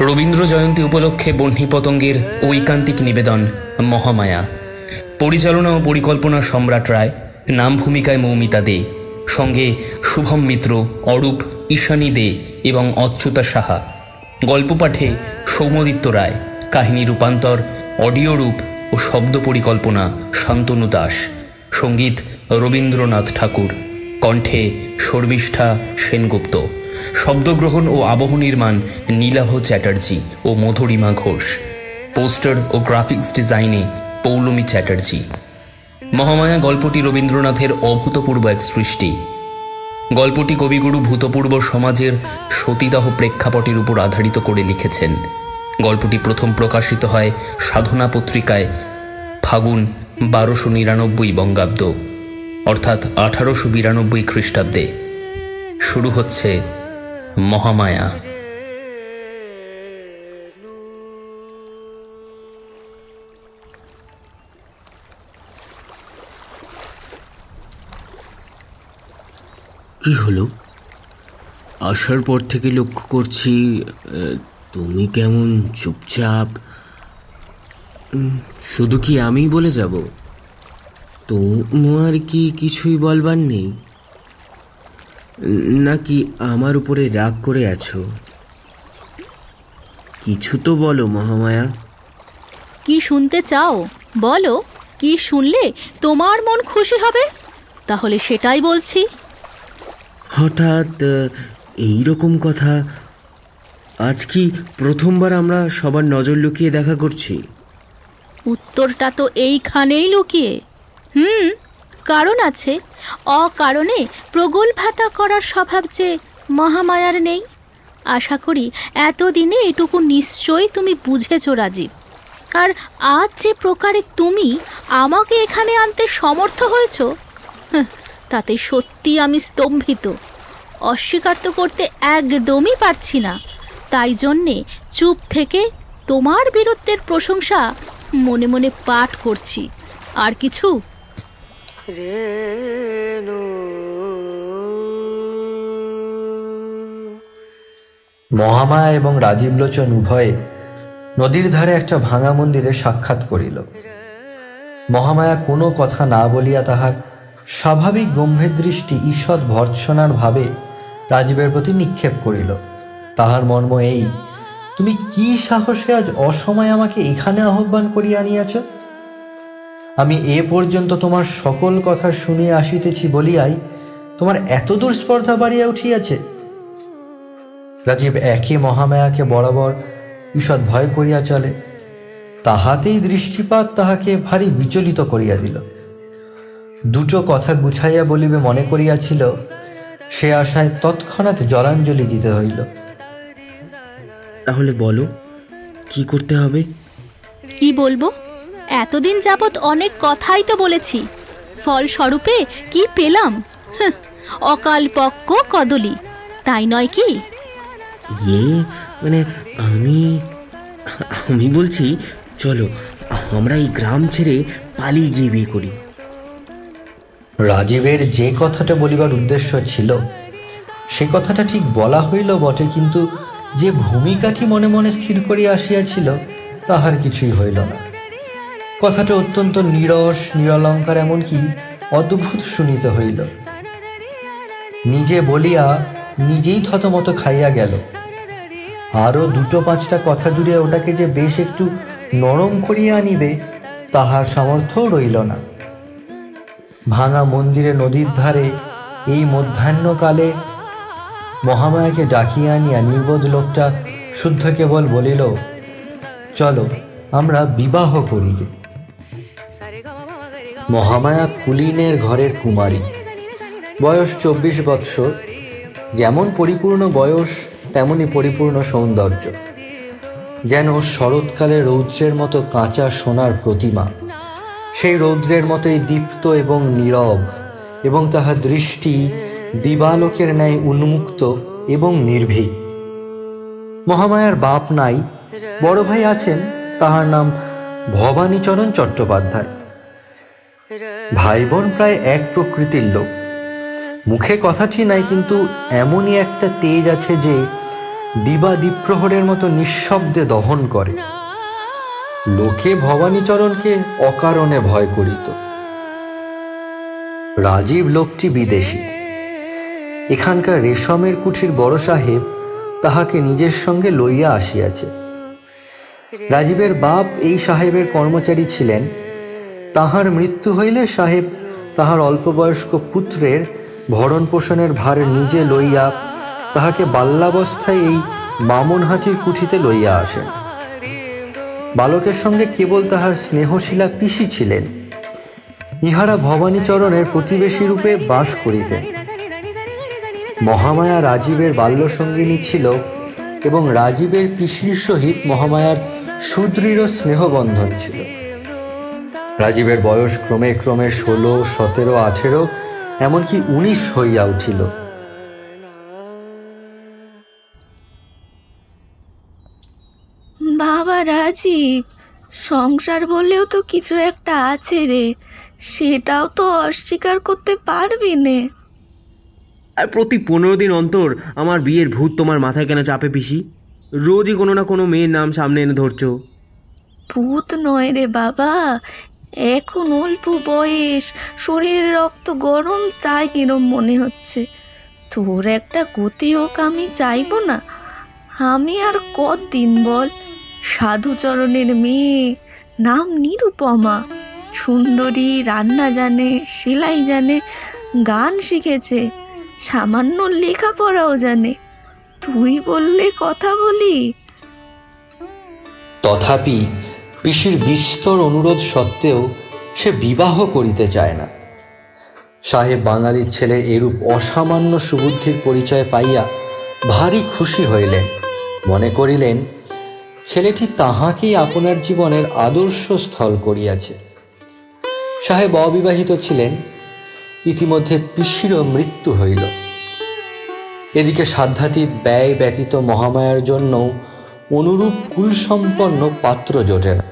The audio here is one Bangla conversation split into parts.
রবীন্দ্র জয়ন্তী উপলক্ষে বহ্নি পতঙ্গের ঐকান্তিক নিবেদন মহামায়া। পরিচালনা ও পরিকল্পনা সম্রাট রায়, নাম ভূমিকায় মৌমিতা দে, সঙ্গে শুভম মিত্র, অরূপ, ঈশানী দে এবং অচ্যুতা সাহা। গল্প পাঠে সৌমদিত্য রায়, কাহিনী রূপান্তর, অডিও রূপ ও শব্দ পরিকল্পনা শান্তনু দাস, সঙ্গীত রবীন্দ্রনাথ ঠাকুর, কণ্ঠে শর্মিষ্ঠা সেনগুপ্ত, শব্দগ্রহণ ও আবহ নির্মাণ নীলাভ চ্যাটার্জি ও মধুরিমা ঘোষ, পোস্টার ও গ্রাফিক্স ডিজাইনে পৌলমী চ্যাটার্জি। মহামায়া গল্পটি রবীন্দ্রনাথের অভূতপূর্ব এক সৃষ্টি। গল্পটি কবিগুরু ভূতপূর্ব সমাজের সতীদাহ প্রেক্ষাপটের উপর আধারিত করে লিখেছেন। গল্পটি প্রথম প্রকাশিত হয় সাধনা পত্রিকায় ফাগুন 1299 বঙ্গাব্দ, অর্থাৎ 1892 খ্রিস্টাব্দে। শুরু হচ্ছে মহামায়া। কি হলো? আসার পর থেকে লক্ষ্য করছি তুমি কেমন চুপচাপ। শুধু কি আমি বলে যাব? তোমার কি কিছুই বলবার নেই, নাকি আমার উপরে রাগ করে আছো? কিছু তো বলো মহামায়া। কি শুনতে চাও বলো? কি শুনলে তোমার মন খুশি হবে, তাহলে সেটাই বলছি। হঠাৎ এই রকম কথা? আজ কি প্রথমবার আমরা সবার নজর লুকিয়ে দেখা করছি? উত্তরটা তো এইখানেই লুকিয়ে। কারণ আছে। অকারণে প্রগল্ভাতা করার স্বভাব যে মহামায়ার নেই। আশা করি এতদিনে এটুকু নিশ্চয়ই তুমি বুঝেছ রাজীব। আর আজ যে প্রকারে তুমি আমাকে এখানে আনতে সমর্থ হয়েছ, তাতে সত্যি আমি স্তম্ভিত। অস্বীকার তো করতে একদমই পারছি না। তাই জন্যে চুপ থেকে তোমার বীরত্বের প্রশংসা মনে মনে পাঠ করছি। আর কিছু? মহামায়া এবং রাজীব লোচন উভয়ে নদীর ধারে একটা ভাঙা মন্দিরে সাক্ষাৎ করিল। মহামায়া কোনো কথা না বলিয়া তাহার স্বাভাবিক গম্ভীর দৃষ্টি ঈষৎ ভর্ৎসনার ভাবে রাজীবের প্রতি নিক্ষেপ করিল। তাহার মর্ম এই, তুমি কি সাহসে আজ অসময়ে আমাকে এখানে আহ্বান করিয়া আনিয়াছ? আমি এ পর্যন্ত তোমার সকল কথা শুনিয়া আসিতেছি বলিয়াই তোমার এত দূর স্পর্ধা বাড়িয়া উঠিয়াছে। রাজীব একে মহামায়াকে বরাবর ঈষৎ ভয় করিয়া চলে, তাহাতেই দৃষ্টিপাত তাহাকে ভারী বিচলিত করিয়া দিল। দুটো কথা গুছাইয়া বলিবে মনে করিয়াছিল, সে আশায় তৎক্ষণাৎ জলাঞ্জলি দিতে হইল। তাহলে বলো, কি করতে হবে? কি বলবো? এতদিন যাবৎ অনেক কথাই তো বলেছি। ফলস্বরূপে কি পেলাম? অকাল পক্ক কদলি, তাই নয় কি? মানে আমি বলছি, চলো আমরা এই গ্রাম ছেড়ে পালিয়ে গিয়ে বিয়ে করি। রাজীবের যে কথাটা বলিবার উদ্দেশ্য ছিল সে কথাটা ঠিক বলা হইল বটে, কিন্তু যে ভূমিকাটি মনে মনে স্থির করিয়া আসিয়াছিল তাহার কিছুই হইল না। কথাটা অত্যন্ত নিরস, নিরলঙ্কার, এমনকি অদ্ভুত শুনিতে হইল। নিজে বলিয়া নিজেই থতমত খাইয়া গেল। আরও দুটো পাঁচটা কথা জুড়ে ওটাকে যে বেশ একটু নরম করিয়া আনিবে তাহার সামর্থ্যও রইল না। ভাঙা মন্দিরে নদীর ধারে এই মধ্যাহ্নকালে মহামায়াকে ডাকিয়া আনিয়া নির্বোধ লোকটা শুদ্ধ কেবল বলিল, চলো আমরা বিবাহ করিগে। মহামায়া কুলীনের ঘরের কুমারী, বয়স 24 বৎসর। যেমন পরিপূর্ণ বয়স তেমনি পরিপূর্ণ সৌন্দর্য, যেন শরৎকালে রৌদ্রের মতো কাঁচা সোনার প্রতিমা। সেই রৌদ্রের মতোই দীপ্ত এবং নীরব, এবং তাহার দৃষ্টি দিবালোকের ন্যায় উন্মুক্ত এবং নির্ভীক। মহামায়ার বাপ নাই, বড় ভাই আছেন, তাহার নাম ভবানীচরণ চট্টোপাধ্যায়। ভাই বোন প্রায় এক প্রকৃতির লোক। মুখে কথাটি নাই, কিন্তু এমনই একটা তেজ আছে যে দিবা দ্বীপ্রহরের মতো নিঃশব্দে দহন করে। লোকে ভবানীচরণকে অকারণে ভয় করিত। রাজীব লোকটি বিদেশী। এখানকার রেশমের কুঠির বড় সাহেব তাহাকে নিজের সঙ্গে লইয়া আসিয়াছে। রাজীবের বাপ এই সাহেবের কর্মচারী ছিলেন। তাহার মৃত্যু হইলে সাহেব তাহার অল্পবয়স্ক পুত্রের ভরণ পোষণের ভার নিজে লইয়া তাহাকে বাল্যাবস্থায় এই বামনহাটির কুঠিতে লইয়া আসেন। বালকের সঙ্গে কেবল তাহার স্নেহশীলা পিসি ছিলেন। ইহারা ভবানীচরণের প্রতিবেশী রূপে বাস করিতেন। মহামায়া রাজীবের বাল্যসঙ্গিনী ছিল এবং রাজীবের পিসির সহিত মহামায়ার সুদৃঢ় স্নেহবন্ধন ছিল। রাজীবের বয়স ক্রমে ক্রমে 16, 17, 18 এমনকি 19 হইয়া উঠিল। বাবা রাজীব, সংসার বললেও তো কিছু একটা আছে রে, সেটাও তো অস্বীকার করতে পারবি নে। আর প্রতি 15 দিন অন্তর আমার বিয়ের ভূত তোমার মাথায় কেন চাপে পিসি? রোজই কোনো না কোনো মেয়ের নাম সামনে এনে ধরছো। ভূত নয় রে বাবা, এখন অল্প বয়স, শরীরের রক্ত গরম, তাই কিরম মনে হচ্ছে। তোর একটা গতি হোক আমি চাইবো না। আমি আর কতদিন বল? সাধুচরণের মেয়ে, নাম নিরুপমা, সুন্দরী, রান্না জানে, সেলাই জানে, গান শিখেছে, সামান্য লেখাপড়াও জানে। তুই বললে কথা বলি। তথাপি পিসির বিস্তর অনুরোধ সত্ত্বেও সে বিবাহ করিতে চায় না। সাহেব বাঙালির ছেলে এরূপ অসামান্য সুবুদ্ধির পরিচয় পাইয়া ভারী খুশি হইলেন। মনে করিলেন ছেলেটি তাহাকেই আপনার জীবনের আদর্শ স্থল করিয়াছে। সাহেব অবিবাহিত ছিলেন। ইতিমধ্যে পিসিরও মৃত্যু হইল। এদিকে সাধ্যাতীত ব্যয় ব্যতীত মহামায়ার জন্য অনুরূপ কুলসম্পন্ন পাত্র জোটে না।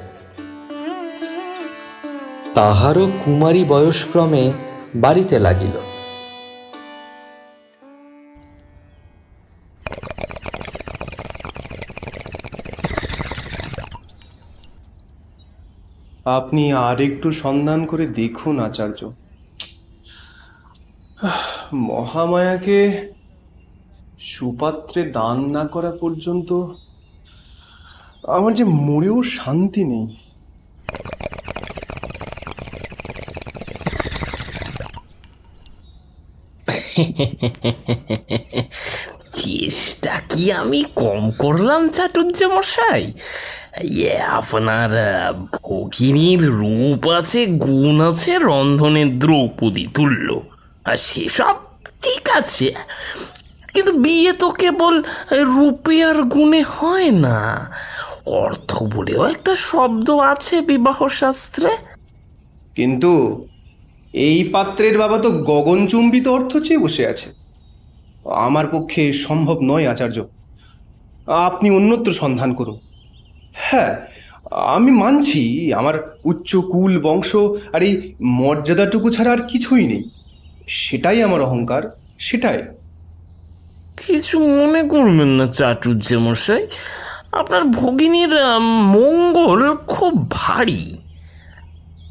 তাহারও কুমারী বয়সক্রমে বাড়িতে লাগিল। আপনি আর একটু সন্ধান করে দেখুন আচার্য। মহামায়াকে সুপাত্রে দান না করা পর্যন্ত আমার যে মরেও শান্তি নেই। চেষ্টা কি আমি কম করলাম চাটুর্য মশাই? আপনার ভগিনীর রূপ আছে, গুণ আছে, রন্ধনের দ্রৌপদী তুল্য, আর সেসব ঠিক আছে, কিন্তু বিয়ে তো কেবল রূপে আর গুণে হয় না, অর্থ বলেও একটা শব্দ আছে বিবাহ শাস্ত্রে। কিন্তু এই পাত্রের বাবা তো গগনচুম্বিত অর্থ চেয়ে বসে আছে। আমার পক্ষে সম্ভব নয় আচার্য, আপনি অন্যত্র সন্ধান করুন। হ্যাঁ, আমি মানছি আমার উচ্চ কুল বংশ আর এই মর্যাদাটুকু ছাড়া আর কিছুই নেই। সেটাই আমার অহংকার, সেটাই। কিছু মনে করবেন না চাটুর্য মশাই, আপনার ভগিনীর মঙ্গল খুব ভারী,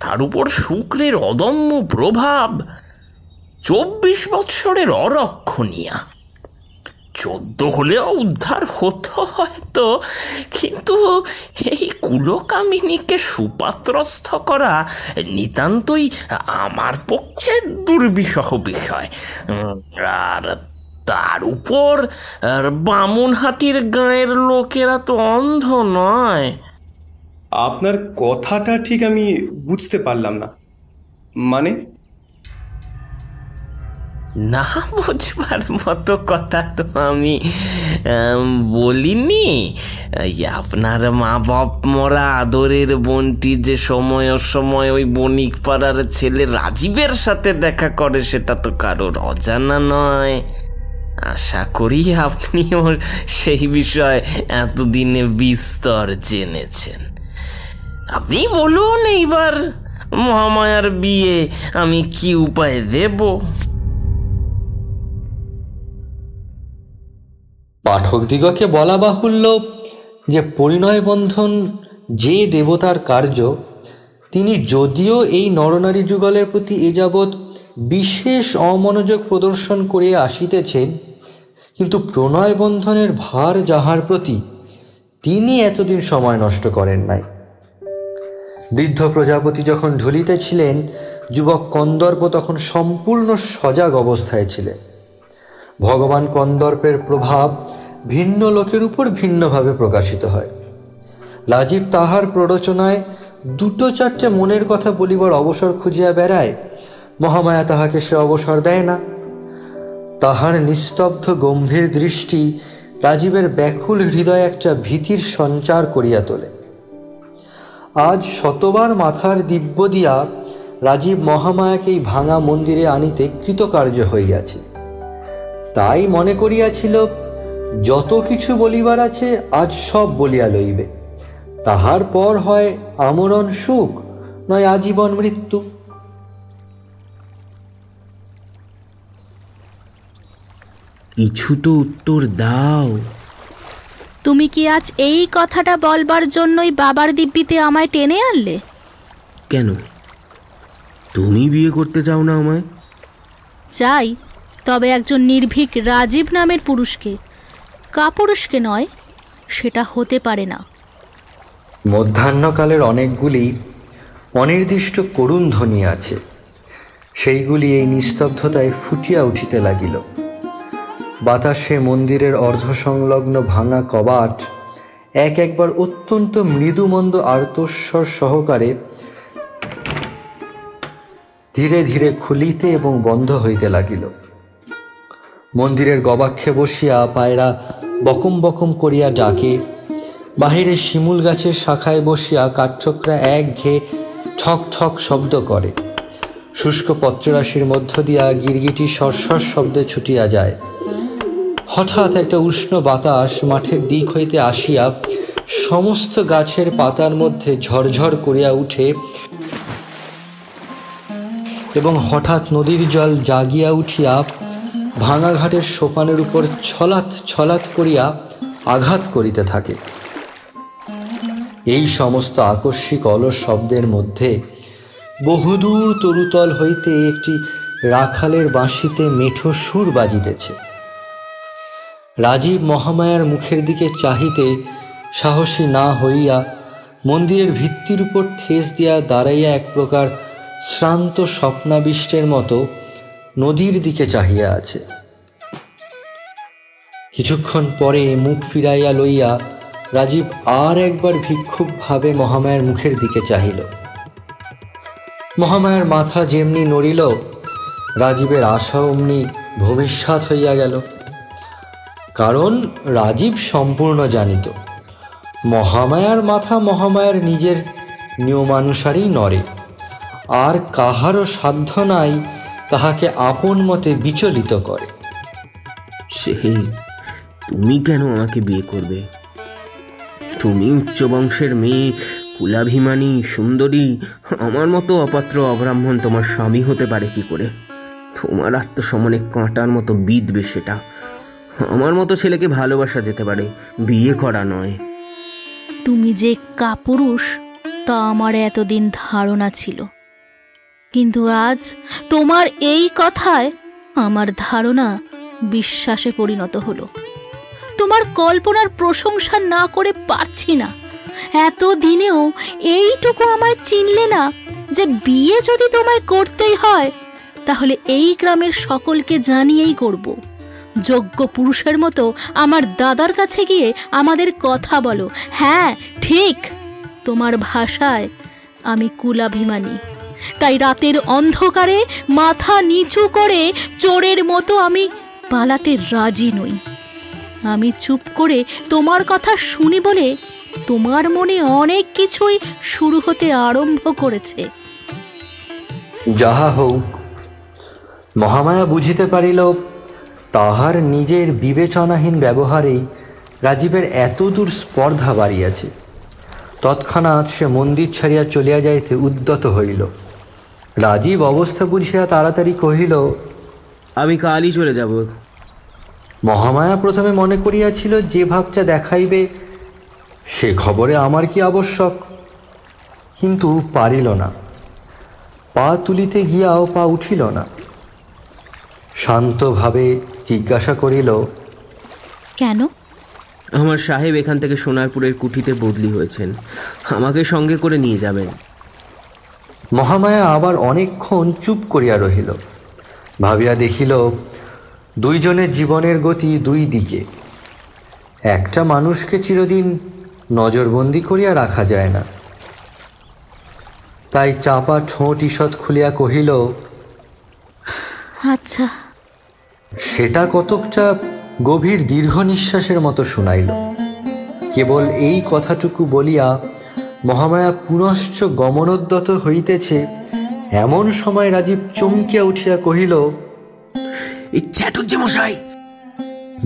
তার উপর শুক্রের অদম্য প্রভাব, 24 বৎসরের অরক্ষণীয়া। 14 হলেও উদ্ধার হতো হয়তো, কিন্তু এই কুলকামিনীকে সুপাত্রস্থ করা নিতান্তই আমার পক্ষে দুর্বিষহ বিষয়। আর তার উপর বামুনহাটির গাঁয়ের লোকেরা তো অন্ধ নয়। আপনার কথাটা ঠিক আমি বুঝতে পারলাম না। মানে? না বুঝবার মতো কথা তো আমি বলিনি। আপনার মা বাপ মরা আদরের বোনটি যে সময় অসময় ওই বণিক পাড়ার ছেলে রাজীবের সাথে দেখা করে, সেটা তো কারোর অজানা নয়। আশা করি আপনিও সেই বিষয় এতদিনে বিস্তর জেনেছেন। আপনি বলুন এইবার মহামায়ার বিয়ে আমি কি উপায় দেব? পাঠকদিগকে বলা বাহুল্য যে পরিণয় বন্ধন যে দেবতার কার্য, তিনি যদিও এই নরনারী যুগলের প্রতি এ যাবৎ বিশেষ অমনোযোগ প্রদর্শন করে আসিতেছেন, কিন্তু প্রণয় বন্ধনের ভার যাহার প্রতি তিনি এতদিন সময় নষ্ট করেন নাই। বৃদ্ধ প্রজাপতি যখন ঢুলিতেছিলেন, যুবক কন্দর্প তখন সম্পূর্ণ সজাগ অবস্থায় ছিলেন। ভগবান কন্দর্পের প্রভাব ভিন্ন লোকের উপর ভিন্নভাবে প্রকাশিত হয়। রাজীব তাহার প্ররোচনায় দুটো চারটে মনের কথা বলিবার অবসর খুঁজিয়া বেড়ায়, মহামায়া তাহাকে সে অবসর দেয় না। তাহার নিস্তব্ধ গম্ভীর দৃষ্টি রাজীবের ব্যাকুল হৃদয়ে একটা ভীতির সঞ্চার করিয়া তোলে। আজ শতবার মাথার দিব্য দিয়া রাজীব মহামায়াকে এই ভাঙা মন্দিরে আনিতে কৃতকার্য হইয়াছে। তাই মনে করিয়াছিল, যত কিছু বলিবার আছে আজ সব বলিয়া লইবে, তাহার পর হয় আমরণ সুখ, নয় আজীবন মৃত্যু। কিছু তো উত্তর দাও। তুমি কি আজ এই কথাটা বলবার জন্যই বাবার দিব্যিতে আমায় টেনে আনলে? কেন, তুমি বিয়ে করতে চাও না আমায়? চাই, তবে একজন নির্ভীক রাজীব নামের পুরুষকে, কাপুরুষকে নয়। সেটা হতে পারে না। মধ্যাহ্নকালের অনেকগুলি অনির্দিষ্ট করুণ ধ্বনি আছে, সেইগুলি এই নিস্তব্ধতায় ফুটিয়া উঠিতে লাগিল। বাতাসে মন্দিরের অর্ধসংলগ্ন ভাঙা কবাট একবার অত্যন্ত মৃদুমন্দ আর্তস্বর সহকারে ধীরে ধীরে খুলিতে এবং বন্ধ হইতে লাগিল। মন্দিরের গবাক্ষে বসিয়া পায়রা বকম বকম করিয়া ডাকে, বাহিরে শিমুল গাছের শাখায় বসিয়া কাঠঠোকরা একঘেয়ে ঠক ঠক শব্দ করে। শুষ্ক পত্ররাশির মধ্য দিয়া গিরগিটি সরসর শব্দে ছুটিয়া যায়। হঠাৎ একটা উষ্ণ বাতাস মাঠের দিক হইতে আসিয়া সমস্ত গাছের পাতার মধ্যে ঝরঝর করিয়া উঠে এবং হঠাৎ নদীর জল জাগিয়া উঠিয়া ভাঙা ঘাটের সোপানের উপর ছলাৎ ছলাৎ করিয়া আঘাত করিতে থাকে। এই সমস্ত আকস্মিক অলস শব্দের মধ্যে বহুদূর তরুতল হইতে একটি রাখালের বাঁশিতে মেঠো সুর বাজিতেছে। রাজীব মহামায়ার মুখের দিকে চাহিতে সাহসী না হইয়া মন্দিরের ভিত্তির উপর ঠেস দিয়া দাঁড়াইয়া এক প্রকার শ্রান্ত স্বপ্নাবিষ্টের মতো নদীর দিকে চাহিয়া আছে। কিছুক্ষণ পরে মুখ ফিরাইয়া লইয়া রাজীব আর একবার ভিক্ষুকভাবে মহামায়ার মুখের দিকে চাহিল। মহামায়ার মাথা যেমনি নড়িল, রাজীবের আশা অমনি ভবিষ্যৎ হইয়া গেল। কারণ রাজীব সম্পূর্ণ জানিত, মহামায়ার মাথা মহামায়ার নিজের নিয়মানুসারেই নড়ে, আর কাহারও সাধ্য নাই তাহাকে আপন মতে বিচলিত করে। সেই তুমি কেন আমাকে বিয়ে করবে? তুমি উচ্চ বংশের মেয়ে, কুলাভিমানী, সুন্দরী। আমার মতো অপাত্র অব্রাহ্মণ তোমার স্বামী হতে পারে কি করে? তোমার আত্মসম্মানে কাঁটার মতো বিঁধবে সেটা। আমার মতো ছেলেকে ভালোবাসা যেতে পারে, বিয়ে করা নয়। তুমি যে কাপুরুষ তা আমার এতদিন ধারণা ছিল, কিন্তু আজ তোমার এই কথায় আমার ধারণা বিশ্বাসে পরিণত হলো। তোমার কল্পনার প্রশংসা না করে পারছি না। এতদিনেও এইটুকু আমায় চিনলে না যে বিয়ে যদি তোমায় করতেই হয় তাহলে এই গ্রামের সকলকে জানিয়েই করব। যোগ্য পুরুষের মতো আমার দাদার কাছে গিয়ে আমাদের কথা বলো। হ্যাঁ ঠিক, তোমার ভাষায় আমি কুলাভিমানী। তাই রাতের অন্ধকারে মাথা নিচু করে চোরের মতো আমি পালাতে রাজি নই। আমি চুপ করে তোমার কথা শুনি বলে তোমার মনে অনেক কিছুই শুরু হতে আরম্ভ করেছে। যাহা হোক, মহামায়া বুঝিতে পারিল তাহার নিজের বিবেচনাহীন ব্যবহারেই রাজীবের এতদূর স্পর্ধা বাড়িয়াছে। তৎক্ষণাৎ সে মন্দির ছাড়িয়া চলিয়া যাইতে উদ্যত হইল। রাজীব অবস্থা বুঝিয়া তাড়াতাড়ি কহিল, আমি কালই চলে যাব। মহামায়া প্রথমে মনে করিয়াছিল যে ভাবটা দেখাইবে সে খবরে আমার কি আবশ্যক, কিন্তু পারিল না। পা তুলিতে গিয়াও পা উঠিল না। শান্তভাবে জিজ্ঞাসা করিল, কেন? আমার সাহেব এখান থেকে সোনারপুরের কুঠিতে বদলি হয়েছেন, আমাকে সঙ্গে করে নিয়ে যাবেন। মহামায়া আবার অনেকক্ষণ চুপ করিয়া রহিল। ভাবিয়া দেখিল দুইজনের জীবনের গতি দুই দিকে। একটা মানুষকে চিরদিন নজরবন্দি করিয়া রাখা যায় না। তাই চাপা ঠোঁট ঈষৎ খুলিয়া কহিল, আচ্ছা। সেটা কতকটা গভীর দীর্ঘ নিঃশ্বাসের মতো শুনাইল। কেবল এই কথাটুকু বলিয়া মহামায়া পুনশ্চ গমনোদ্যত হইতেছে এমন সময় রাজীব চমকিয়া উঠিয়া কহিল, এই চ্যাটুর্যে মশাই!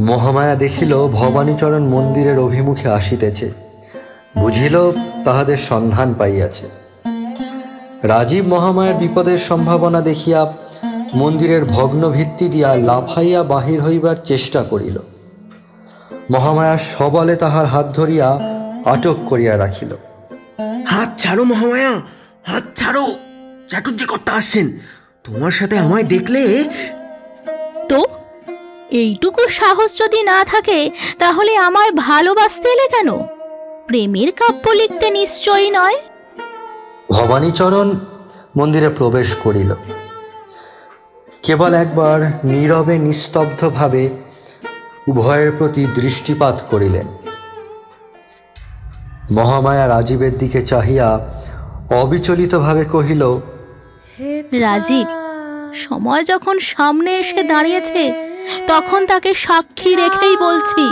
মহামায়া দেখিল ভবানীচরণ মন্দিরের অভিমুখে আসিতেছে। বুঝিল তাহাদের সন্ধান পাইয়াছে। রাজীব মহামায়ার বিপদের সম্ভাবনা দেখিয়া মন্দিরের ভগ্ন ভিত্তি দিয়া লাফাইয়া বাহির হইবার চেষ্টা করিল। মহামায়া সবলে তাহার হাত ধরিয়া আটক করিয়া রাখিল। হাত ছাড়ো মহামায়া, হাত ছাড়ো! চাটুর্যে কর্তা আসছেন, তোমার সাথে আমায় দেখলে। তো এইটুকু সাহস যদি না থাকে তাহলে আমায় ভালোবাসতে এলে কেন? প্রেমের কাব্য লিখতে নিশ্চয়ই নয়। ভবানীচরণ মন্দিরে প্রবেশ করিল। কেবল একবার নীরবে নিস্তব্ধভাবে উভয়ের প্রতি দৃষ্টিপাত করিলেন। মহামায়া রাজীবের দিকে চাহিয়া অবিচলিতভাবে কহিল, রাজীব, সময় যখন সামনে এসে দাঁড়িয়েছে তখন তাকে সাক্ষী রেখেই বলছি,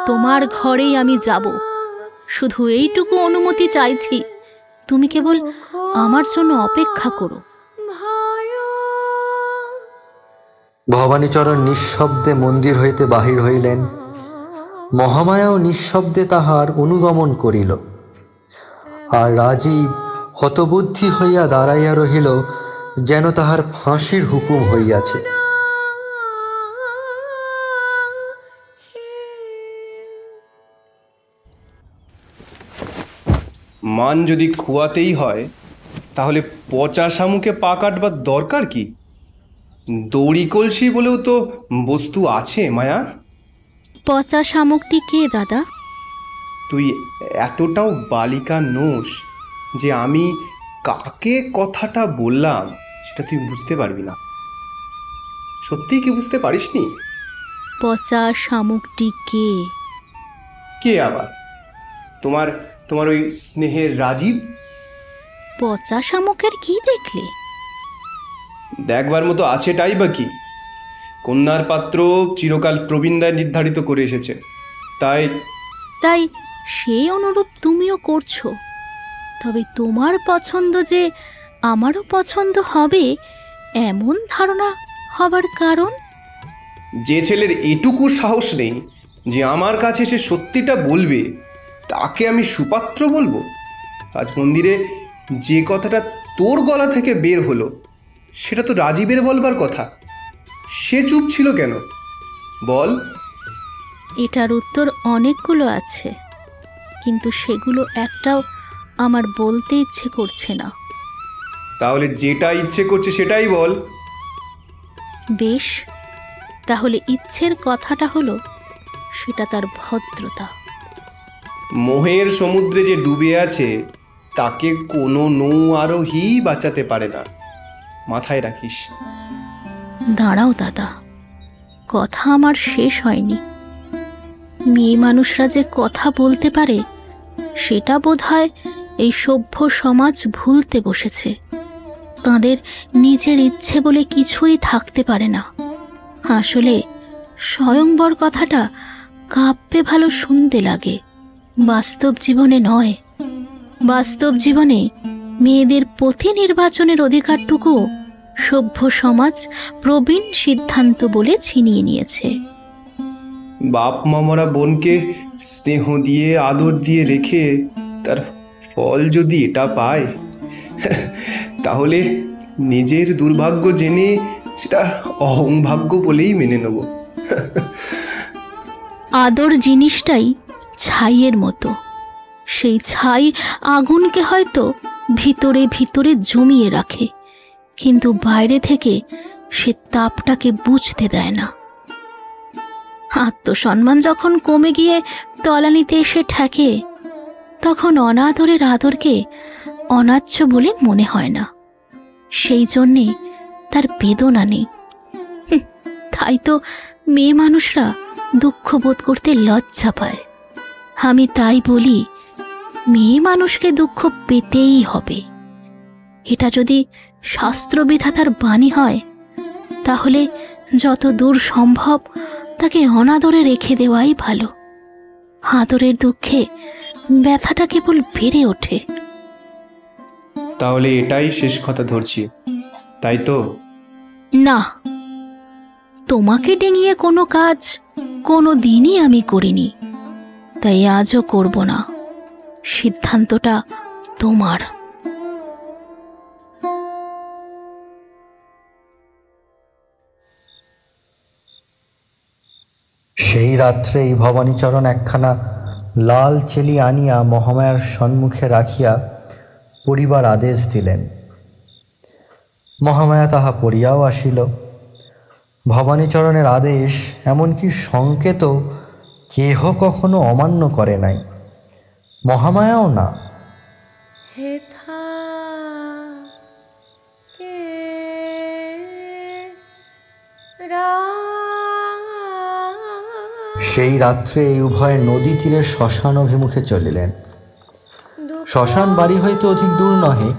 তোমার ঘরেই আমি যাব। শুধু এইটুকু অনুমতি চাইছি, তুমি কেবল আমার জন্য অপেক্ষা করো। ভবানীচরণ নিঃশব্দে মন্দির হইতে বাহির হইলেন। মহামায়াও নিঃশব্দে তাহার অনুগমন করিল। আর রাজীব হতবুদ্ধি হইয়া দাঁড়াইয়া রহিল, যেন তাহার ফাঁসির হুকুম হইয়াছে। মান যদি খুয়াতেই হয় তাহলে পচা শামুকে পা কাটবার দরকার কি? দড়ি কলসি বলেও তো বস্তু আছে মায়া। পচা শামুকটি কে দাদা? তুই এতটাও বালিকা নোস যে আমি কাকে কথাটা বললাম সেটা তুই বুঝতে পারবি না। সত্যিই কি বুঝতে পারিসনি? পচা শামুকটি কে? কে আবার? তোমার তোমার ওই স্নেহের রাজীব। পচা শামুকের কি দেখলে? দেখবার মতো আছেটাই বা কি? কন্যার পাত্র চিরকাল প্রবীণদায় নির্ধারিত করে এসেছে, তাই তাই সেই অনুরূপ তুমিও করছো। তবে তোমার পছন্দ যে আমারও পছন্দ হবে এমন ধারণা হবার কারণ? যে ছেলের এটুকু সাহস নেই যে আমার কাছে সে সত্যিটা বলবে, তাকে আমি সুপাত্র বলবো? আজ মন্দিরে যে কথাটা তোর গলা থেকে বের হলো সেটা তো রাজীবের বলবার কথা। সে চুপ ছিল কেন বল? এটার উত্তর অনেকগুলো আছে, কিন্তু সেগুলো একটাও আমার বলতে ইচ্ছে করছে না। তাহলে যেটা ইচ্ছে করছে সেটাই বল। বেশ, তাহলে ইচ্ছের কথাটা হলো সেটা তার ভদ্রতা। মোহের সমুদ্রে যে ডুবে আছে তাকে কোনো নৌ আরোহী বাঁচাতে পারে না, মাথায় রাখিস। দাঁড়াও দাদা, কথা আমার শেষ হয়নি। মেয়ে মানুষরা যে কথা বলতে পারে সেটা বোধহয় এই সভ্য সমাজ ভুলতে বসেছে। তাদের নিজের ইচ্ছে বলে কিছুই থাকতে পারে না। আসলে স্বয়ংবর কথাটা কাব্যে ভালো শুনতে লাগে, বাস্তব জীবনে নয়। বাস্তব জীবনে মেয়েদের পতি নির্বাচনের অধিকারটুকু সভ্য সমাজ প্রবীণ সিদ্ধান্ত বলে ছিনিয়ে নিয়েছে। বাপ মামরা বোনকে স্নেহ দিয়ে আদর দিয়ে রেখে তার ফল যদি এটা পায়, তাহলে নিজের দুর্ভাগ্য জেনে সেটা অহংভাগ্য বলেই মেনে নেব। আদর জিনিসটাই ছাইয়ের মতো। সেই ছাই আগুনকে হয়তো ভিতরে ভিতরে জমিয়ে রাখে, কিন্তু বাইরে থেকে সে তাপটাকে বুঝতে দেয় না। আত্মসম্মান যখন কমে গিয়ে তলানিতে এসে ঠেকে, তখন অনাদরের আদরকে অনাচ্য বলে মনে হয় না। সেই জন্যে তার বেদনা নেই। তাই তো মেয়ে মানুষরা দুঃখ বোধ করতে লজ্জা পায়। আমি তাই বলি, মেয়ে মানুষকে দুঃখ পেতেই হবে। এটা যদি শাস্ত্রবিধাতার বাণী হয়, তাহলে যত দূর সম্ভব তাকে অনাদরে রেখে দেওয়াই ভালো। আদরের দুঃখে ব্যথাটা কেবল বেড়ে ওঠে। তাহলে এটাই শেষ কথা ধরছি, তাই তো? না, তোমাকে ডেঙিয়ে কোনো কাজ কোনো দিনই আমি করিনি, তাই আজও করব না। সিদ্ধান্তটা তোমার। সেই রাত্রেই ভবানীচরণ একখানা লাল চেলি আনিয়া মহামায়ার সম্মুখে রাখিয়া পড়িবার আদেশ দিলেন। মহামায়া তাহা পড়িয়াও আসিল। ভবানীচরণের আদেশ, এমনকি সংকেত কেহ কখনো অমান্য করে নাই, মহামায়াও না। সেই রাত্রে এই উভয় নদী তীরে শ্মশান অভিমুখে চলিলেন। শ্মশান বাড়ি হইতে অধিক দূর নহে।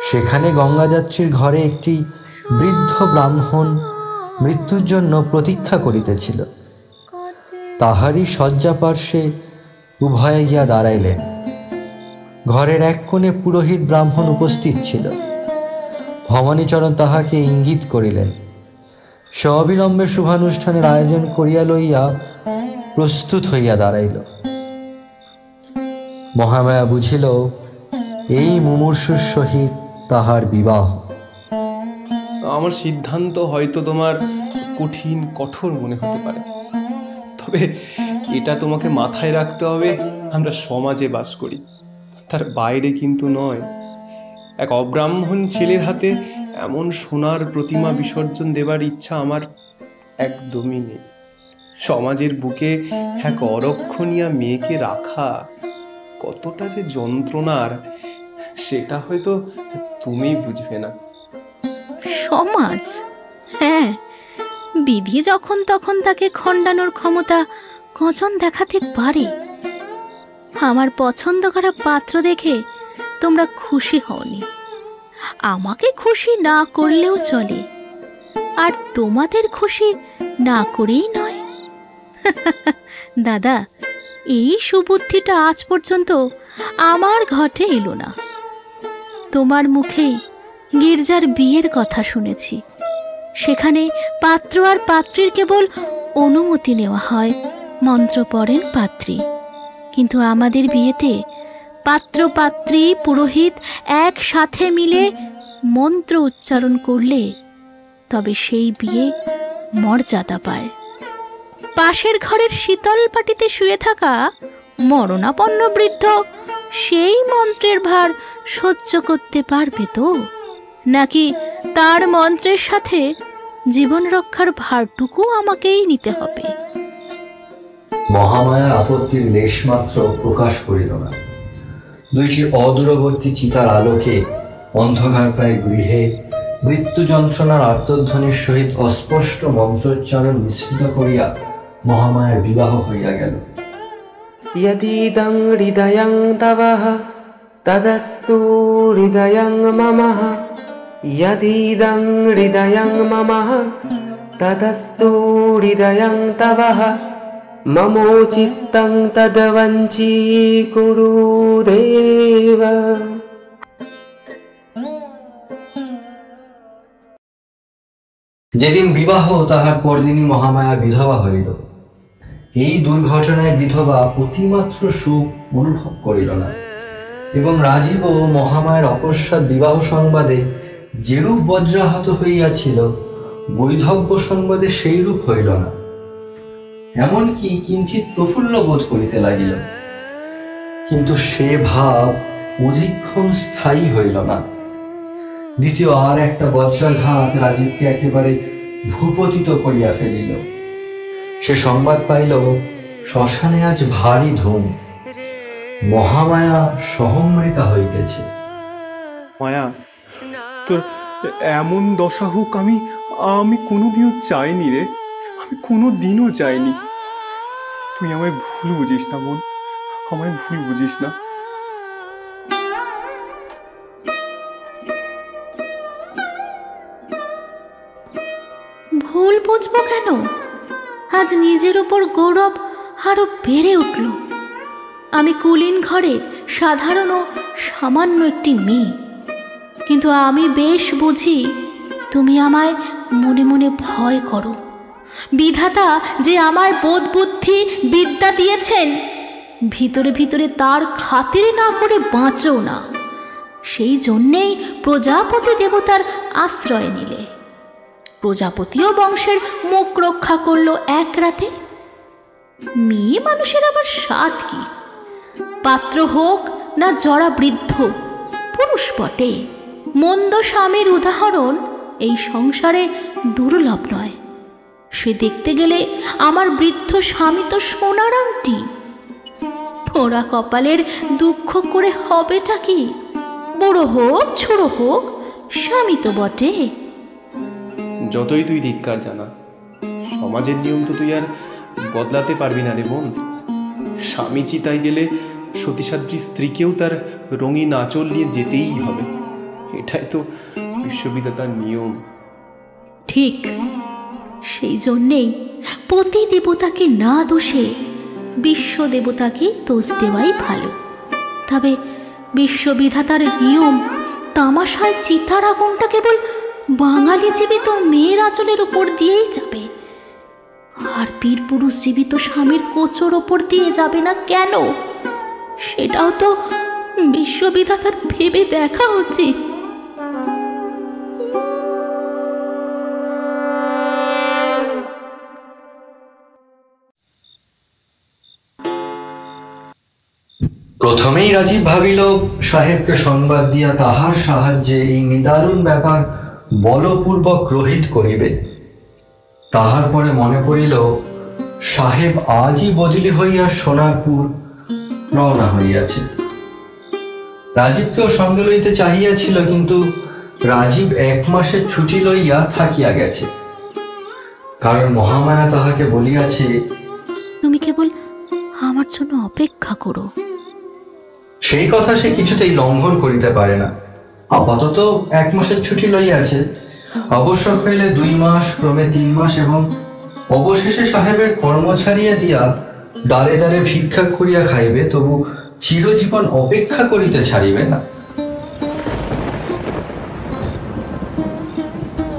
সেখানে গঙ্গাযাত্রীর ঘরে একটি বৃদ্ধ ব্রাহ্মণ মৃত্যুর জন্য প্রতীক্ষা করিতেছিল। তাহারই শয্যা পার্শ্বে উভয়ে গিয়া দাঁড়াইলেন। ঘরের এক কোণে পুরোহিত ব্রাহ্মণ উপস্থিত ছিল। ভবানীচরণ তাহাকে ইঙ্গিত করিলেন। সে অবিলম্বে শুভানুষ্ঠানের আয়োজন করিয়া লইয়া প্রস্তুত হইয়া দাঁড়াইল। মহামায়া বুঝিল, এই মুমূর্ষুর সহিত তাহার বিবাহ। আমার সিদ্ধান্ত হয়তো তোমার কঠিন কঠোর মনে হতে পারে, তবে এটা তোমাকে মাথায় রাখতে হবে, আমরা সমাজে বাস করি, তার বাইরে কিন্তু নয়। এক অব্রাহ্মণ ছেলের হাতে এমন সোনার প্রতিমা বিসর্জন দেবার ইচ্ছা আমার একদমই নেই। সমাজের বুকে এক অরক্ষণীয়া মেয়েকে রাখা কতটা যে যন্ত্রণার, সেটা হয়তো তুমি বুঝবে না। সমাজ, হ্যাঁ, বিধি যখন তখন তাকে খণ্ডানোর ক্ষমতা কজন দেখাতে পারে। আমার পছন্দ করা পাত্র দেখে তোমরা খুশি হওনি, আমাকে খুশি না করলেও চলে, আর তোমাদের খুশি না করেই নয়। দাদা, এই সুবুদ্ধিটা আজ পর্যন্ত আমার ঘটে এলো না। তোমার মুখেই গির্জার বিয়ের কথা শুনেছি। সেখানে পাত্র আর পাত্রীর কেবল অনুমতি নেওয়া হয়, মন্ত্র পড়েন পাত্রী। কিন্তু আমাদের বিয়েতে পাত্র পাত্রী পুরোহিত একসাথে মিলে মন্ত্র উচ্চারণ করলে তবে সেই বিয়ে মর্যাদা পায়। পাশের ঘরের শীতল পাটিতে শুয়ে থাকা মরণাপন্ন বৃদ্ধ সেই মন্ত্রের ভার সহ্য করতে পারবে তো, নাকি তার মন্ত্রের সাথে জীবন রক্ষার ভারটুকু আমাকেই নিতে হবে? মহামায়া আপত্তির লেশমাত্র প্রকাশ করিল না। দুইটি অদূরবর্তী চিতার আলোকে অন্ধকার প্রায় গৃহে মৃত্যু যন্ত্রণার আর্তধ্বনির সহিত অস্পষ্ট মন্ত্রোচ্চারণ মিশ্রিত করিয়া মহামায়ার বিবাহ হইয়া গেল। यदीदं हृदयं तवः तदस्तु हृदयं ममः, यदीदं हृदयं ममः तदस्तु हृदयं तवः, ममोचित्तं तद्वञ्चीकुरु देव। যেদিন বিবাহ তাহার পরদিনই মহামায়া বিধবা হইল। এই দুর্ঘটনায় বিধবা অতিমাত্র সুখ অনুভব করিল না, এবং রাজীব ও মহামায়ের অকস্মাৎ বিবাহ সংবাদে যেরূপ বজ্রাহত হইয়াছিল, বৈধব্য সংবাদে সেই রূপ হইল না, এমনকি কিঞ্চিত প্রফুল্ল বোধ করিতে লাগিল। কিন্তু সে ভাব অধিকক্ষণ স্থায়ী হইল না। দ্বিতীয় আর একটা বজ্রাঘাত রাজীবকে একেবারে ভূপতিত করিয়া ফেলিল। সে সংবাদ পাইল শ্মশানে আজ ভারী ধুম, মহামায়া সহমৃতা হইতেছে। মায়া, তোর এমন দশা হোক আমি কোনোদিনও চাইনি রে, আমি কোনোদিনও চাইনি। তুই আমায় ভুল বুঝিস না বোন, আমায় ভুল বুঝিস না। ভুল বুঝবো কেন? আজ নিজের উপর গৌরব আরো বেড়ে উঠল। আমি কুলীন ঘরে সাধারণ ও সামান্য একটি মেয়ে, কিন্তু আমি বেশ বুঝি তুমি আমায় মনে মনে ভয় করো। বিধাতা যে আমায় বোধ বুদ্ধি বিদ্যা দিয়েছেন, ভিতরে ভিতরে তার খাতিরে না করে বাঁচো না। সেই জন্যেই প্রজাপতি দেবতার আশ্রয় নিলে। প্রজাপতিও বংশের মুখ রক্ষা করলো এক রাতে। মেয়ে মানুষের আবার স্বাদ কি? পাত্র হোক না জরা বৃদ্ধ, পুরুষ বটে। মন্দ স্বামীর উদাহরণ এই সংসারে দুর্লভ নয়। সে দেখতে গেলে আমার বৃদ্ধ স্বামী তো সোনার আংটি। পোড়া কপালের দুঃখ করে হবেটা কি? বড় হোক ছোট হোক, স্বামী তো বটে। যতই তুই ধিক্কার জানা, সমাজের নিয়ম তো তুই আর বদলাতে পারবি না রে বোন। স্বামী চিতায় গেলে সতীসাধ্রী স্ত্রীকেও তার রঙিন আঁচল নিয়ে যেতেই হবে। এটাই তো বিশ্ববিধাতার নিয়ম। ঠিক, সেই জন্যেই পতি দেবতাকে না দোষে বিশ্ব দেবতাকে দোষ দেওয়াই ভালো। তবে বিশ্ববিধাতার নিয়ম তামাশায় চিতার আগুনটা কেবল বাঙালি জীবিত মেয়ের আঁচলের উপর দিয়েই যাবে, আর বীর পুরুষ জীবিত স্বামীর কোচর ওপর দিয়ে যাবে না কেন? সেটাও তো বিশ্ববিধাতার ভেবে দেখা উচিত। প্রথমেই রাজীব ভাবিল সাহেবকে সংবাদ দিয়া তাহার সাহায্যে এই নিদারুণ ব্যাপার বলপূর্বক রহিত করিবে। তাহার পরে মনে পড়িল সাহেব আজই বদলি হইয়া সোনারপুর রওনা হইয়াছে। রাজীবকেও সঙ্গে লইতে চাহিয়াছিল, কিন্তু রাজীব 1 মাসের ছুটি লইয়া থাকিয়া গেছে। কারণ মহামায়া তাহাকে বলিয়াছে, তুমি কেবল আমার জন্য অপেক্ষা করো। সেই কথা সে কিছুতেই লঙ্ঘন করিতে পারে না। আপাতত 1 মাসের ছুটি লইয়াছে, আবশ্যক হইলে 2 মাস, ক্রমে 3 মাস, এবং অবশেষে সাহেবের কর্ম ছাড়িয়া দিয়া দ্বারে দ্বারে ভিক্ষা করিয়া খাইবে, তবু চিরজীবন অপেক্ষা করিতে ছাড়িবে না।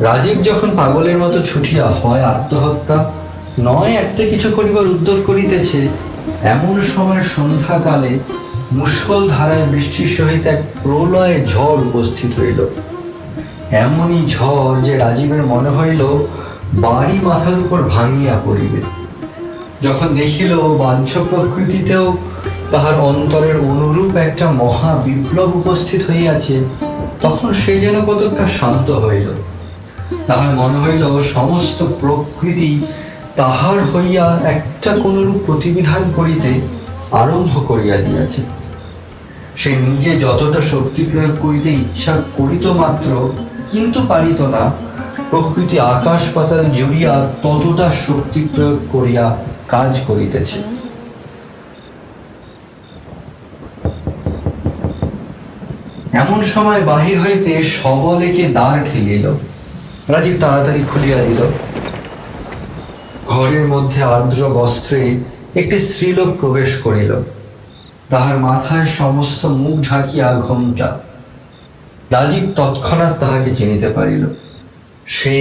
রাজীব যখন পাগলের মতো ছুটিয়া হয় আত্মহত্যা, নয় একটা কিছু করিবার উদ্যোগ করিতেছে, এমন সময় সন্ধ্যাকালে মুষল ধারায় বৃষ্টির সহিত এক প্রলয় ঝড় উপস্থিত হইল। এমনই ঝড় যে রাজীবের মনে হইল বাড়ি মাথার উপর ভাঙিয়া পড়িবে। যখন দেখিল বাহ্য প্রকৃতিতেও তাহার অন্তরের অনুরূপ একটা মহা বিপ্লব উপস্থিত হইয়াছে, তখন সে যেন কতটা শান্ত হইল। তাহার মনে হইল সমস্ত প্রকৃতি তাহার হইয়া একটা কোনরূপ প্রতিবিধান করিতে আরম্ভ করিয়া দিয়াছে। সে নিজে যতটা শক্তি প্রয়োগ করিতে ইচ্ছা করিত মাত্র, কিন্তু পারিত না, প্রকৃতি আকাশ পাতাল জুড়িয়া ততটা শক্তি প্রয়োগ করিয়া কাজ করিতেছে। এমন সময় বাহির হইতে সবলেকে দ্বার ঠেলিল। রাজীব তাড়াতাড়ি খুলিয়া দিল। ঘরের মধ্যে আর্দ্র বস্ত্রে একটি স্ত্রীলোক প্রবেশ করিল। তাহার মাথায় সমস্ত মুখ ঢাকিয়া ঘোমটা। রাজীব তৎক্ষণাৎ তাহাকে চিনিতে পারিল। সে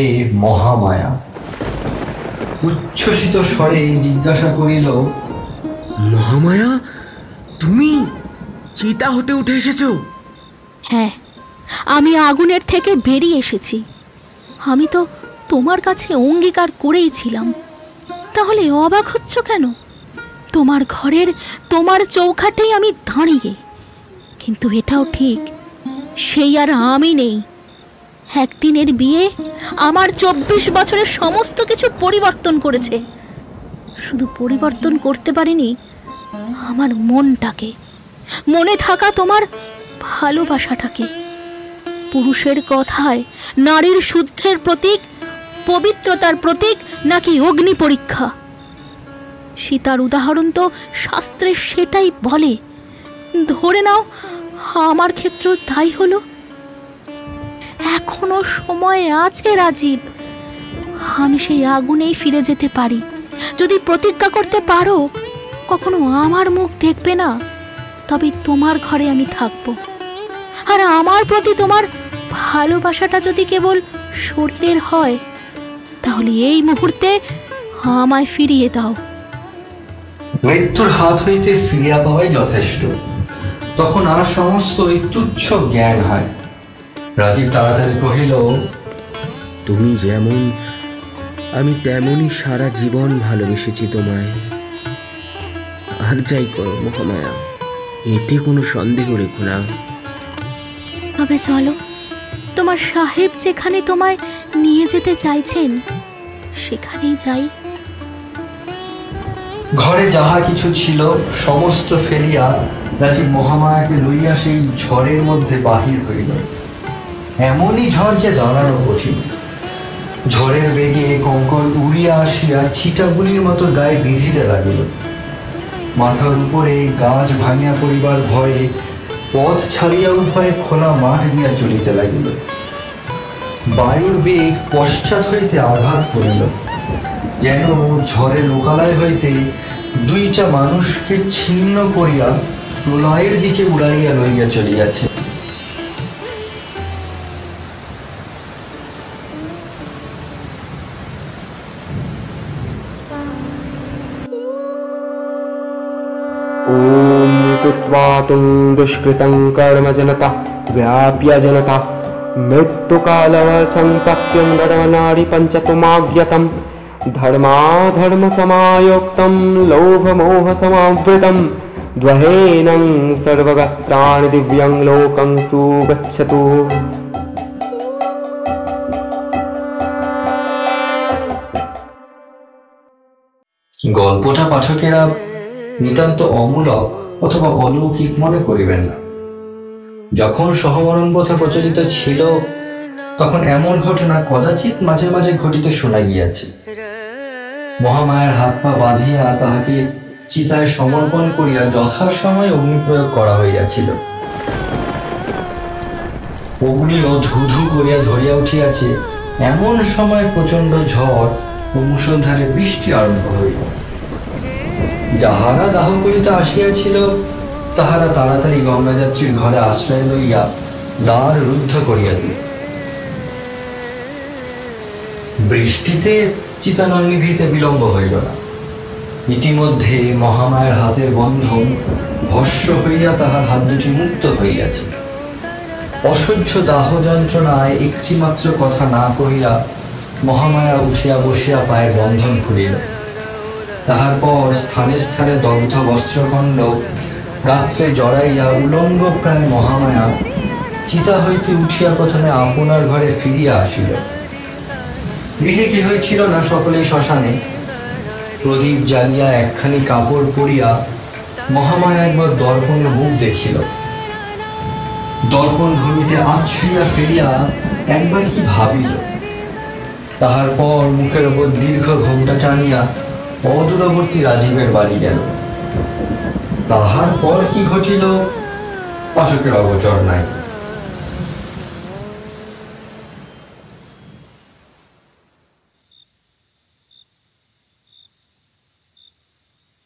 মহামায়া। উচ্ছ্বসিত স্বরে জিজ্ঞাসা করিল, মহামায়া, তুমি চিতা হতে উঠে এসেছো? হ্যাঁ, আমি আগুনের থেকে বেরিয়ে এসেছি। আমি তো তোমার কাছে অঙ্গীকার করেই ছিলাম, তাহলে অবাক হচ্ছ কেন? তোমার ঘরের তোমার চৌখাটেই আমি দাঁড়িয়ে, কিন্তু এটাও ঠিক, সেই আর আমি নেই। একদিনের বিয়ে আমার 24 বছরের সমস্ত কিছু পরিবর্তন করেছে। শুধু পরিবর্তন করতে পারিনি আমার মনটাকে, মনে থাকা তোমার ভালোবাসাটাকে। পুরুষের কথায় নারীর শুদ্ধের প্রতীক, পবিত্রতার প্রতীক নাকি অগ্নি পরীক্ষা? সীতার উদাহরণ তো শাস্ত্রে সেটাই বলে। ধরে নাও আমার ক্ষেত্রেও তাই হলো। এখনো সময় আছে রাজীব, আমি সেই আগুনেই ফিরে যেতে পারি। যদি প্রতিজ্ঞা করতে পারো কখনো আমার মুখ দেখবে না, তবে তোমার ঘরে আমি থাকবো। আর আমার প্রতি তোমার ভালোবাসাটা যদি কেবল শরীরের হয়, তাহলে এই মুহূর্তে আমায় ফিরিয়ে দাও। মৃত্যুর হাত হইতে ফিরিয়া পাওয়াই যথেষ্ট, তখন আর সমস্ত তুচ্ছ জ্ঞান হয়। রাজীব তাড়াতাড়ি কহিল, তুমি যেমন আমি তেমনই সারা জীবন ভালোবেসেছি তোমায়। আর যাই করো মহামায়া, এতে কোনো সন্দেহ রেখো না। তবে চলো, তোমার সাহেব যেখানে তোমায় নিয়ে যেতে চাইছেন সেখানেই যাই। ঘরে যাহা কিছু ছিল সমস্ত ফেলিয়া রাজীব মহামায়াকে লইয়া সেই ঝড়ের মধ্যে বাহির হইল। এমনই ঝড় যে দাঁড়ানো কঠিন। ঝড়ের বেগে কঙ্কর উড়িয়া আসিয়া ছিটাগুলির মতো গায়ে বিঁধিতে লাগিল। মাথার উপরে গাছ ভাঙিয়া পড়িবার ভয়ে পথ ছাড়িয়া উভয়ে খোলা মাঠ দিয়া চলিতে লাগিল। বায়ুর বেগ পশ্চাৎ হইতে আঘাত করিল, যেন ঝড়ে লোকালয় হইতে দুইটা মানুষকে ছিন্ন করিয়া প্রলয়ের দিকে উড়াইয়া লইয়া চলিয়াছে। ॐ कृत्वा तुं दुष्कृतं कर्म जनता व्याप्य जनता मृत्युकालसम्पत्यं नरनारीपञ्चतुमाज्ञतं धर्माधर्मसमायुक्तं लोभमोहसमावृतं द्वहेनं सर्वगत्राणि दिव्यं लोकं सुगच्छतु। গল্পটা পাঠকেরা নিতান্ত অমূলক অথবা অলৌকিক মনে করিবেন না। যখন সহমরণ প্রথা প্রচলিত ছিল, তখন এমন ঘটনা কদাচিৎ মাঝে মাঝে ঘটিতে শোনা গিয়াছে। মহামায়ার হাত পা বাঁধিয়া তাহাকে চিতায় সমর্পণ করিয়া যথাসময়ে অগ্নিপ্রয়োগ করা হইয়াছিল। অগ্নিও ধু ধু করিয়া ধরিয়া উঠিয়াছে। এমন সময় প্রচন্ড ঝড় ও মুষলধারে বৃষ্টি আরম্ভ হইল। যাহারা দাহ করিতে আসিয়াছিল তাহারা তাড়াতাড়ি গঙ্গাযাত্রীর ঘরে আশ্রয় লইয়া দ্বার রুদ্ধ করিয়া দিল। বৃষ্টিতে চিতা নিভিতে বিলম্ব হইল না। ইতিমধ্যে মহামায়ার হাতের বন্ধন ভস্য হইয়া তাহার হাত দুটি মুক্ত হইয়াছে। অসহ্য দাহ যন্ত্রণায় একটিমাত্র কথা না কহিয়া মহামায়া উঠিয়া বসিয়া পায়ের বন্ধন খুলিল। তাহার পর স্থানে স্থানে দগ্ধ বস্ত্রখণ্ড গাত্রে জড়াইয়া উলঙ্গ প্রায় মহামায়া চিতা হইতে উঠিয়া প্রথমে আপনার ঘরে ফিরিয়া আসিল। গৃহে কি হয়েছিল না, সকলেই শ্মশানে। প্রদীপ জ্বালিয়া একখানি কাপড় পরিয়া মহামায়া একবার দর্পণের মুখ দেখিল। দর্পণ ভূমিতে আছড়িয়া ফেলিয়া একবার কি ভাবিল। তাহার পর মুখের ওপর দীর্ঘ ঘোমটা টানিয়া অদূরবর্তী রাজীবের বাড়ি গেল। তাহার পর কি ঘটিল পাঠকের অগোচর নাই।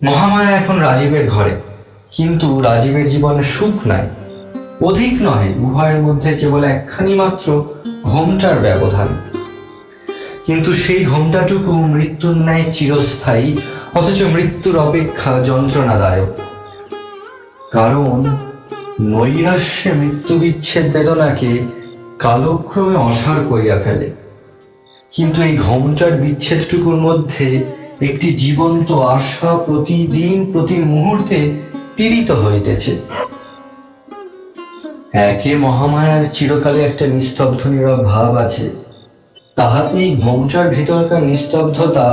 মহামায়া এখন রাজীবের ঘরে, কিন্তু রাজীবের জীবনে সুখ নাই। অধিক নয়, উভয়ের মধ্যে কেবল একখানি মাত্র ঘোমটার ব্যবধান। কিন্তু সেই ঘোমটাটুকু মৃত্যুর ন্যায় চিরস্থায়ী, অথচ মৃত্যুর অপেক্ষা যন্ত্রণাদায়ক। কারণ নৈরাশ্যে মৃত্যু বিচ্ছেদ বেদনাকে কালক্রমে অসার করিয়া ফেলে। কিন্তু এই ঘোমটার বিচ্ছেদটুকুর মধ্যে একটি জীবন্ত আশা প্রতিদিন প্রতি মুহূর্তে পীড়িত হইতেছে। একে মহামায়ার চিরকালে একটা নিস্তব্ধ নীরব ভাব আছে, তাহাতেই ঘোমটার ভিতরকার নিস্তব্ধতা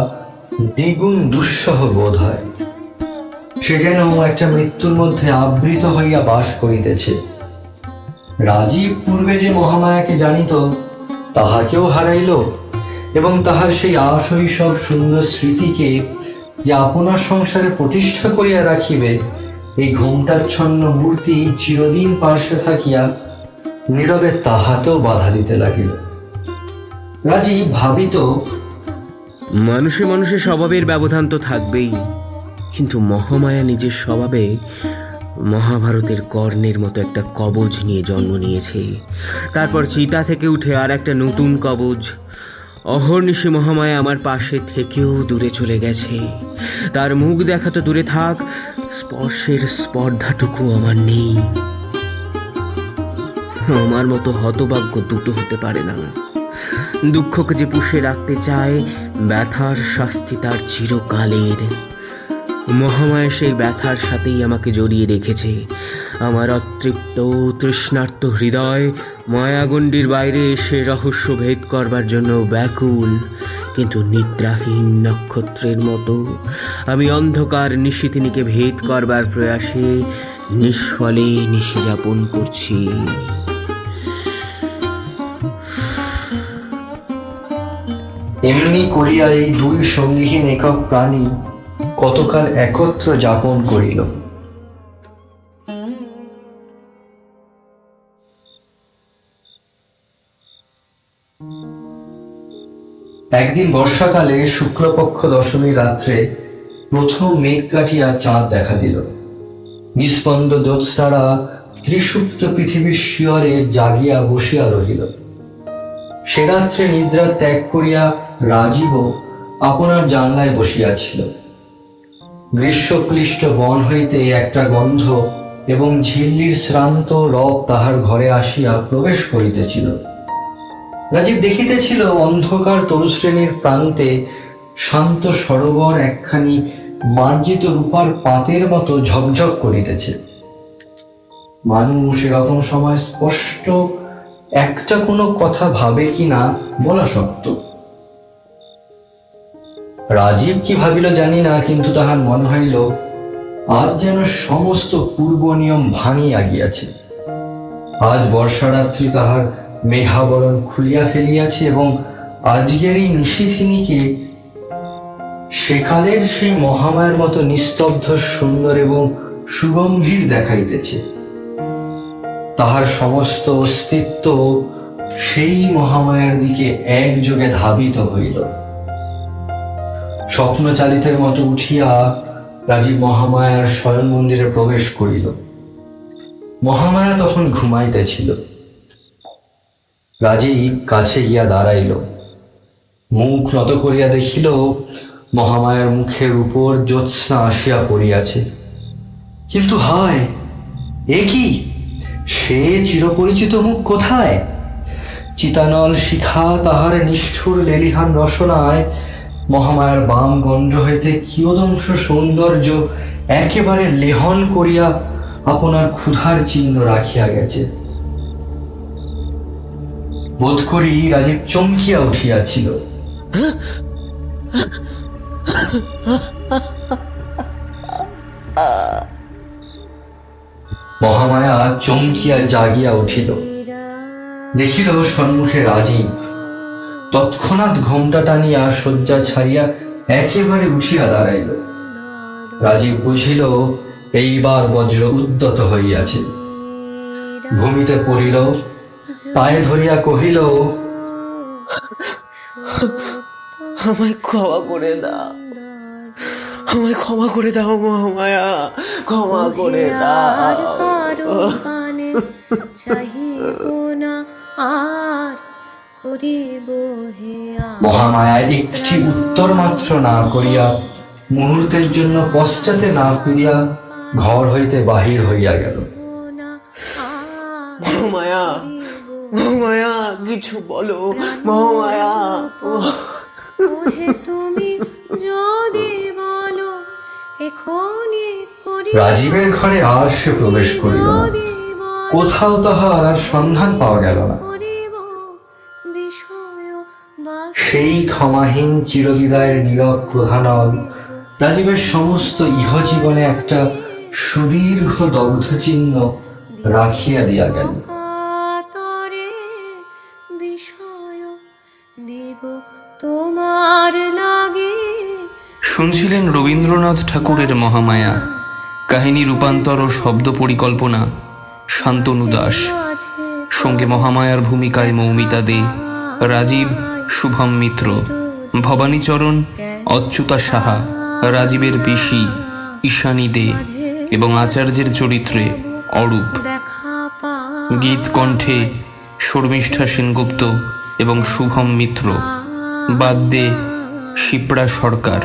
দ্বিগুণ দুঃসহ বোধ হয়। সে যেন একটা মৃত্যুর মধ্যে আবৃত হইয়া বাস করিতেছে। রাজীব পূর্বে যে মহামায়াকে জানিত তাহাকেও হারাইল, এবং তাহার সেই আশৈশব সুন্দর স্মৃতিকে যে আপনার সংসারে প্রতিষ্ঠা করিয়া রাখিবে, এই ঘোমটাচ্ছন্ন মূর্তি চিরদিন পার্শ্বে থাকিয়া নীরবে তাহাতেও বাধা দিতে লাগিল। রাজীব ভাবিত, মানুষে মানুষের স্বভাবের ব্যবধান তো থাকবেই, কিন্তু মহামায়া নিজের স্বভাবে মহাভারতের কর্ণের মতো একটা কবচ নিয়ে জন্ম নিয়েছে। তারপর চিতা থেকে উঠে আর একটা নতুন কবচ। অহর্নিশি মহামায়া আমার পাশে থেকেও দূরে চলে গেছে। তার মুখ দেখা তো দূরে থাক, স্পর্শের স্পর্ধাটুকু আমার নেই। আমার মতো হতভাগ্য দুটো হতে পারে না। দুঃখকে যে পুষে রাখতে চায়, ব্যথার শাস্তি তার চিরকালের। মহামায়া সেই ব্যথার সাথেই আমাকে জড়িয়ে রেখেছে। আমার অতৃপ্ত তৃষ্ণার্ত হৃদয় মায়াগণ্ডির বাইরে এসে রহস্য ভেদ করবার জন্য ব্যাকুল, কিন্তু নিদ্রাহীন নক্ষত্রের মতো আমি অন্ধকার নিশিতিনীকে ভেদ করবার প্রয়াসে নিষ্ফলে নিশি যাপন করছি। এমনি করিয়া এই দুই সঙ্গীহীন একক প্রাণী কতকাল একত্র যাপন করিল। একদিন বর্ষাকালে শুক্লপক্ষ দশমী রাত্রে প্রথম মেঘ কাটিয়া চাঁদ দেখা দিল। নিস্পন্দ জ্যোৎস্নারা ত্রিসুপ্ত পৃথিবীর শিয়রে জাগিয়া বসিয়া রহিল। সে রাত্রে নিদ্রা ত্যাগ করিয়া রাজীব আপনার জানলায় বসিয়াছিল। গ্রীষ্মক্লিষ্ট বন হইতে একটা গন্ধ এবং ঝিল্লির শ্রান্ত রব তাহার ঘরে আসিয়া প্রবেশ করিতেছিল। রাজীব দেখিতেছিল অন্ধকার তরুশ্রেণীর প্রান্তে শান্ত সরোবর একখানি মার্জিত রূপার পাতের মতো ঝকঝক করিতেছে। মানুষ এরকম সময় স্পষ্ট একটা কোনো কথা ভাবে কিনা বলা শক্ত। রাজীব কি ভাবিল জানি না, কিন্তু তাহার মনে হইল আজ যেন সমস্ত পূর্ব নিয়ম ভাঙিয়া গিয়াছে। আজ বর্ষারাত্রি তাহার মেঘাবরণ খুলিয়া ফেলিয়াছে এবং আজকের এই নিশিথিনীকে সেকালের সেই মহামায়ার মতো নিস্তব্ধ, সুন্দর এবং সুগম্ভীর দেখাইতেছে। তাহার সমস্ত অস্তিত্ব সেই মহামায়ার দিকে একযোগে ধাবিত হইল। স্বপ্নচালিতের মতো উঠিয়া রাজীব মহামায়ার শয়ন মন্দিরে প্রবেশ করিল। মহামায়া তখন ঘুমাইতেছিল। রাজীব কাছে গিয়া দাঁড়াইল, মুখ নত করিয়া দেখিল মহামায়ার মুখের উপর জ্যোৎস্না আসিয়া পড়িয়াছে। কিন্তু হায়, এ কি? সে চিরপরিচিত মুখ কোথায়? চিতানল শিখা তাহার নিষ্ঠুর লেলিহান রসনায় মহামায়ার বাম গণ্ড হইতে কিয়দংশ সৌন্দর্য একেবারে লেহন করিয়া আপনার ক্ষুধার চিহ্ন রাখিয়া গেছে। বোধ করি রাজীব চমকিয়া উঠিয়াছিল। মহামায়া চমকিয়া জাগিয়া উঠিল, দেখিল সম্মুখে রাজীব। তৎক্ষণাৎ ঘোমটা টানিয়া শয্যা ছাড়িয়া একেবারে উঠিয়া দাঁড়াইল। রাজীব বুঝিল এইবার বজ্র উদ্যত হইয়াছে। ভূমিতে পড়িল, পায়ে ধরিয়া কহিল, আমায় ক্ষমা করে দাও, আমায় ক্ষমা করে দাও মহামায়া, ক্ষমা করে দাও। মহামায়া একটি উত্তর মাত্র না করিয়া, মুহূর্তের জন্য পশ্চাতে না করিয়া ঘর হইতে বাহির হইয়া গেল। মহামায়া, মহামায়া কিছু বলো, মহামায়া। ওহে তুমি যদি বলো এখনি করি। রাজীবের ঘরে আর সে প্রবেশ করিল না। কোথাও তাহার আর সন্ধান পাওয়া গেল না। সেই ক্ষমাহীন চিরবিদায়ের নীরব প্রধানল রাজীবের সমস্ত ইহজীবনে একটা সুদীর্ঘ দগ্ধচিহ্ন রাখিয়া দিয়া গেল। শুনছিলেন রবীন্দ্রনাথ ঠাকুরের মহামায়া, কাহিনী রূপান্তর ও শব্দ পরিকল্পনা শান্তনু দাস, সঙ্গে মহামায়ার ভূমিকায় মৌমিতা দে, রাজীব শুভম মিত্র, ভবানীচরণ অচ্যুতা সাহা, রাজীবের পিসি ঈশানী দে এবং আচার্যের চরিত্রে অরূপ। গীত কণ্ঠে শর্মিষ্ঠা সেনগুপ্ত এবং শুভম মিত্র, বাদ্যে শিপ্রা সরকার,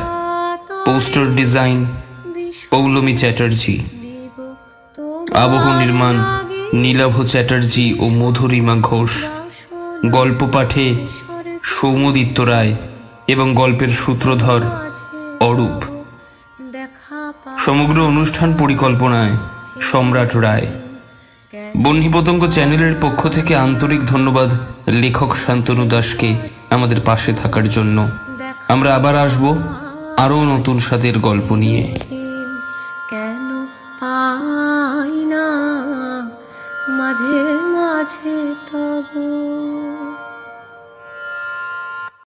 পোস্টার ডিজাইন পৌলমী চ্যাটার্জি, আবহ নির্মাণ নীলাভ চ্যাটার্জি ও মধুরিমা ঘোষ, গল্প পাঠে সৌমদিত্য রায় এবং গল্পের সূত্রধর অরূপ। সমগ্র অনুষ্ঠান পরিকল্পনায় সম্রাট রায়। বহ্নিপতঙ্গ চ্যানেলের পক্ষ থেকে আন্তরিক ধন্যবাদ লেখক শান্তনু দাসকে আমাদের পাশে থাকার জন্য। আমরা আবার আসব আরও নতুন স্বাদের গল্প নিয়ে। কেন পাই না মাঝে মাঝে তবু